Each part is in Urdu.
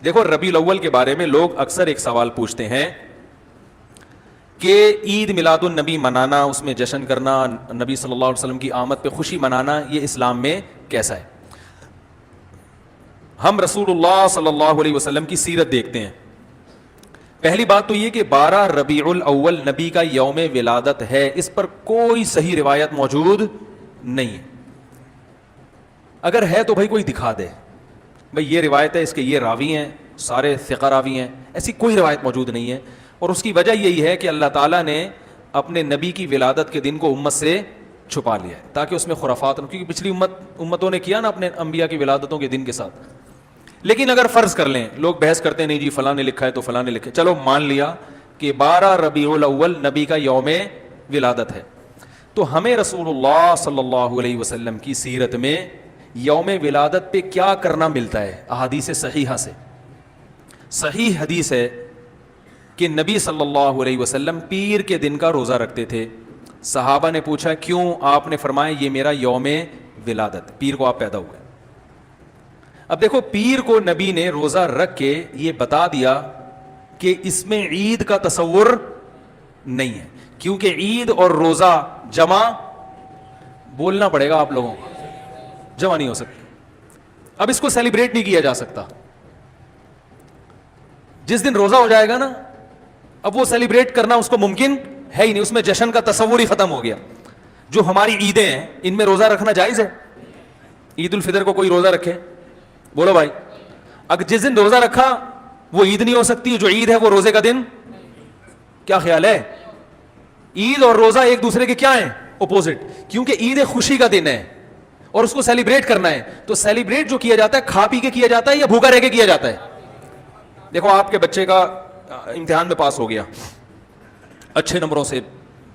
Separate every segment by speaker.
Speaker 1: دیکھو ربیع الاول کے بارے میں لوگ اکثر ایک سوال پوچھتے ہیں کہ عید میلاد النبی منانا، اس میں جشن کرنا، نبی صلی اللہ علیہ وسلم کی آمد پہ خوشی منانا، یہ اسلام میں کیسا ہے؟ ہم رسول اللہ صلی اللہ علیہ وسلم کی سیرت دیکھتے ہیں. پہلی بات تو یہ کہ 12 ربیع الاول نبی کا یوم ولادت ہے، اس پر کوئی صحیح روایت موجود نہیں ہے. اگر ہے تو بھائی کوئی دکھا دے، بھائی یہ روایت ہے، اس کے یہ راوی ہیں، سارے ثقہ راوی ہیں. ایسی کوئی روایت موجود نہیں ہے، اور اس کی وجہ یہی ہے کہ اللہ تعالیٰ نے اپنے نبی کی ولادت کے دن کو امت سے چھپا لیا ہے تاکہ اس میں خرافات نہ، کیونکہ پچھلی امتوں نے کیا نا اپنے انبیاء کی ولادتوں کے دن کے ساتھ. لیکن اگر فرض کر لیں، لوگ بحث کرتے ہیں نہیں جی فلاں نے لکھا ہے تو فلاں نے لکھا ہے، چلو مان لیا کہ 12 ربیع الاول نبی کا یوم ولادت ہے، تو ہمیں رسول اللہ صلی اللہ علیہ وسلم کی سیرت میں یوم ولادت پہ کیا کرنا ملتا ہے؟ احادیث صحیحہ سے صحیح حدیث ہے کہ نبی صلی اللہ علیہ وسلم پیر کے دن کا روزہ رکھتے تھے. صحابہ نے پوچھا کیوں؟ آپ نے فرمایا یہ میرا یوم ولادت، پیر کو آپ پیدا ہوئے. اب دیکھو پیر کو نبی نے روزہ رکھ کے یہ بتا دیا کہ اس میں عید کا تصور نہیں ہے، کیونکہ عید اور روزہ جمع بولنا پڑے گا آپ لوگوں کو، جمع نہیں ہو سکتی. اب اس کو سیلیبریٹ نہیں کیا جا سکتا. جس دن روزہ ہو جائے گا نا، اب وہ سیلیبریٹ کرنا اس کو ممکن ہے ہی نہیں، اس میں جشن کا تصور ہی ختم ہو گیا. جو ہماری عیدیں ہیں ان میں روزہ رکھنا جائز ہے؟ عید الفطر کو کوئی روزہ رکھے؟ بولو بھائی. اگر جس دن روزہ رکھا وہ عید نہیں ہو سکتی، جو عید ہے وہ روزے کا دن. کیا خیال ہے؟ عید اور روزہ ایک دوسرے کے کیا ہیں؟ اپوزٹ. کیونکہ عید خوشی کا دن ہے اور اس کو سیلیبریٹ کرنا ہے، تو سیلیبریٹ جو کیا جاتا ہے کھا پی کے کیا جاتا ہے یا بھوکا رہ کے کیا جاتا ہے؟ دیکھو آپ کے بچے کا امتحان میں پاس ہو گیا اچھے نمبروں سے،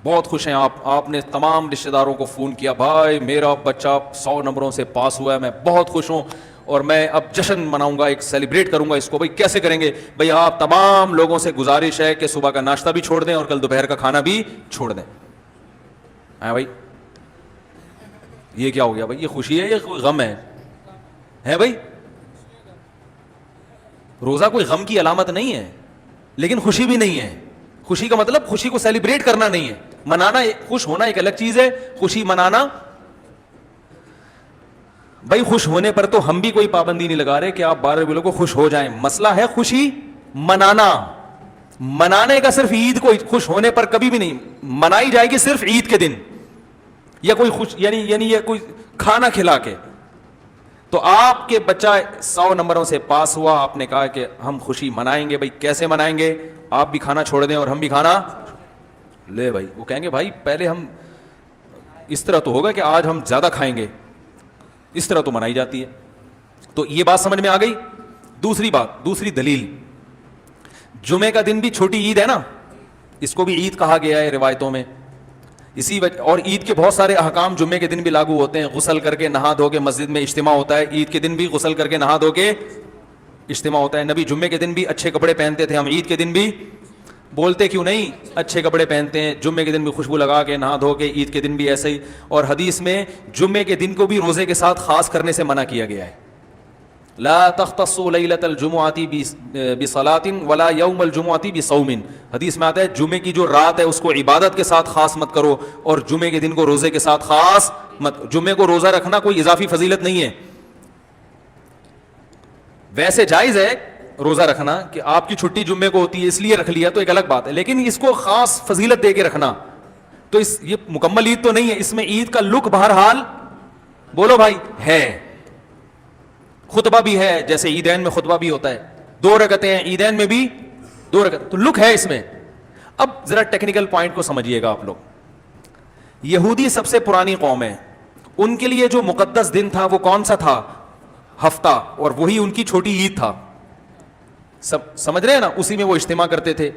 Speaker 1: بہت خوش ہیں آپ نے تمام رشتہ داروں کو فون کیا، بھائی میرا بچہ 100 نمبروں سے پاس ہوا ہے، میں بہت خوش ہوں اور میں اب جشن مناؤں گا، ایک سیلیبریٹ کروں گا اس کو. بھائی کیسے کریں گے؟ بھائی آپ تمام لوگوں سے گزارش ہے کہ صبح کا ناشتہ بھی چھوڑ دیں اور کل دوپہر کا کھانا بھی چھوڑ دیں. ہاں بھائی یہ کیا ہو گیا بھائی؟ یہ خوشی ہے یہ غم ہے بھائی؟ روزہ کوئی غم کی علامت نہیں ہے لیکن خوشی بھی نہیں ہے. خوشی کا مطلب خوشی کو سیلیبریٹ کرنا نہیں ہے، منانا. خوش ہونا ایک الگ چیز ہے، خوشی منانا. بھائی خوش ہونے پر تو ہم بھی کوئی پابندی نہیں لگا رہے کہ آپ 12 ربیع کو خوش ہو جائیں. مسئلہ ہے خوشی منانا. منانے کا صرف عید کو خوش ہونے پر کبھی بھی نہیں منائی جائے گی، صرف عید کے دن یا کوئی خوش یعنی یہ کوئی کھانا کھلا کے. تو آپ کے بچہ 100 نمبروں سے پاس ہوا، آپ نے کہا کہ ہم خوشی منائیں گے. بھائی کیسے منائیں گے؟ آپ بھی کھانا چھوڑ دیں اور ہم بھی کھانا لے. بھائی وہ کہیں گے بھائی پہلے ہم اس طرح تو ہوگا کہ آج ہم زیادہ کھائیں گے، اس طرح تو منائی جاتی ہے. تو یہ بات سمجھ میں آ گئی. دوسری بات، دوسری دلیل، جمعے کا دن بھی چھوٹی عید ہے نا، اس کو بھی عید کہا گیا ہے روایتوں میں. اسی وجہ اور عید کے بہت سارے احکام جمعے کے دن بھی لاگو ہوتے ہیں. غسل کر کے نہا دھو کے مسجد میں اجتماع ہوتا ہے، عید کے دن بھی غسل کر کے نہا دھو کے اجتماع ہوتا ہے. نبی جمعے کے دن بھی اچھے کپڑے پہنتے تھے، ہم عید کے دن بھی بولتے کیوں نہیں اچھے کپڑے پہنتے ہیں؟ جمعے کے دن بھی خوشبو لگا کے نہا دھو کے، عید کے دن بھی ایسے ہی. اور حدیث میں جمعے کے دن کو بھی روزے کے ساتھ خاص کرنے سے منع کیا گیا ہے. لا تختصوا لیلۃ الجمعۃ بصلاۃ ولا یوم الجمعۃ بصوم. حدیث میں آتا ہے جمعے کی جو رات ہے اس کو عبادت کے ساتھ خاص مت کرو اور جمعے کے دن کو روزے کے ساتھ خاص مت. جمعے کو روزہ رکھنا کوئی اضافی فضیلت نہیں ہے. ویسے جائز ہے روزہ رکھنا کہ آپ کی چھٹی جمعے کو ہوتی ہے اس لیے رکھ لیا تو ایک الگ بات ہے، لیکن اس کو خاص فضیلت دے کے رکھنا تو یہ مکمل عید تو نہیں ہے. اس میں عید کا لک بہرحال بولو بھائی ہے. خطبہ بھی ہے، جیسے عیدین میں خطبہ بھی ہوتا ہے، 2 رکعتیں ہیں عیدین میں بھی 2 رکعت، تو لک ہے اس میں. اب ذرا ٹیکنیکل پوائنٹ کو سمجھیے گا آپ لوگ. یہودی سب سے پرانی قوم ہے، ان کے لیے جو مقدس دن تھا وہ کون سا تھا؟ ہفتہ، اور وہی ان کی چھوٹی عید تھا. سب سمجھ رہے ہیں نا؟ اسی میں وہ اجتماع کرتے تھے.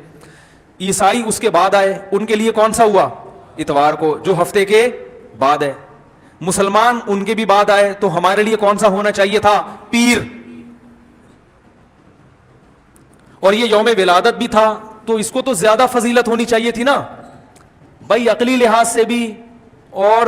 Speaker 1: عیسائی اس کے بعد آئے، ان کے لیے کون سا ہوا؟ اتوار کو، جو ہفتے کے بعد ہے. مسلمان ان کے بھی بعد آئے، تو ہمارے لیے کون سا ہونا چاہیے تھا؟ پیر. اور یہ یوم ولادت بھی تھا تو اس کو تو زیادہ فضیلت ہونی چاہیے تھی نا بھائی، عقلی لحاظ سے بھی اور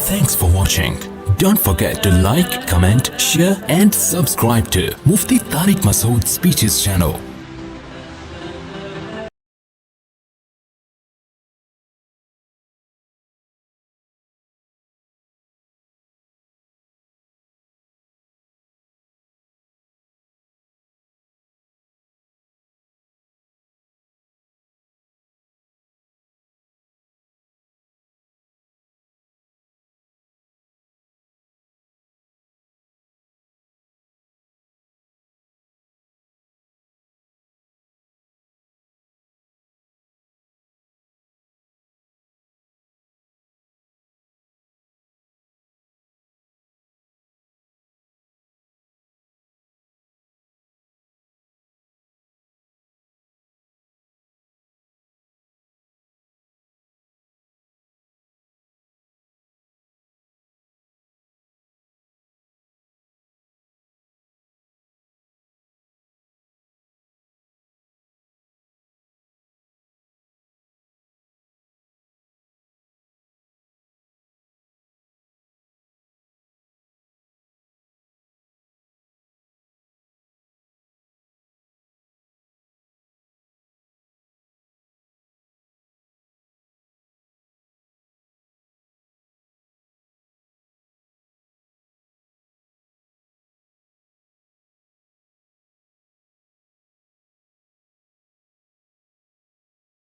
Speaker 2: Thanks for watching. Don't forget to like, comment, share and subscribe to Mufti Tariq Masood Speeches channel.